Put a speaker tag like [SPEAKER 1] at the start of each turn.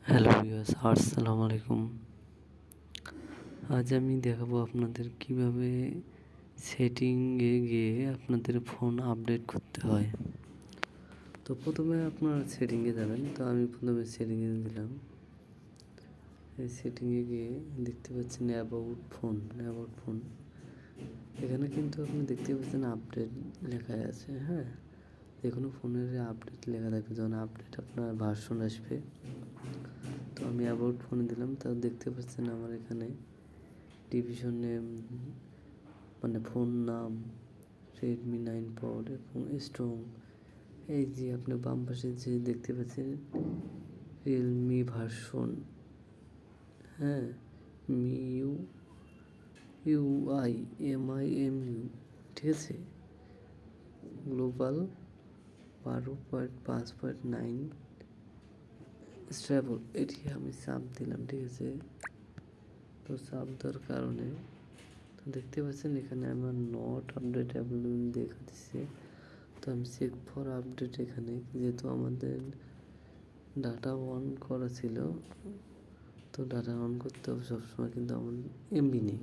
[SPEAKER 1] Hello viewers, আসসালামু আলাইকুম। আজ আমি দেখাবো আপনাদের কিভাবে সেটিংয়ে গিয়ে আপনাদের ফোন আপডেট করতে হয়। তো প্রথমে আপনারা সেটিংয়ে যাবেন। তো আমি প্রথমে সেটিংয়ে দিলাম। এই সেটিংয়ে গিয়ে দেখতে পাচ্ছেন অ্যাবাউট ফোন। এখানে কিন্তু আপনি দেখতে পাচ্ছেন আপডেট লেখা আছে। হ্যাঁ, যে কোনো ফোনের আপডেট লেখা থাকবে, যখন আপডেট আপনার ভার্সন আসবে। তো আমি অ্যাবাউট ফোনে দিলাম। তা দেখতে পাচ্ছেন আমার এখানে ডিভিশন নেম, মানে ফোন নাম, রেডমি 9 Pro এবং স্ট্রং। এই যে আপনি বাম পাশে যে দেখতে পাচ্ছেন রিয়েলমি ভার্সন, হ্যাঁ, মিউ UIMIMU, ঠিক আছে, গ্লোবাল 12.5.9 স্ট্যাবল। এটি আমি চাপ দিলাম, ঠিক আছে। তো চাপ দেওয়ার কারণে তো দেখতে পাচ্ছেন এখানে আমার নট আপডেট অ্যাভেলেবল দেখা দিচ্ছে। তো আমি চেক ফর আপডেট, এখানে যেহেতু আমাদের ডাটা অন করা ছিল, তো ডাটা অন করতে হবে সবসময়, কিন্তু আমার এমবি নেই।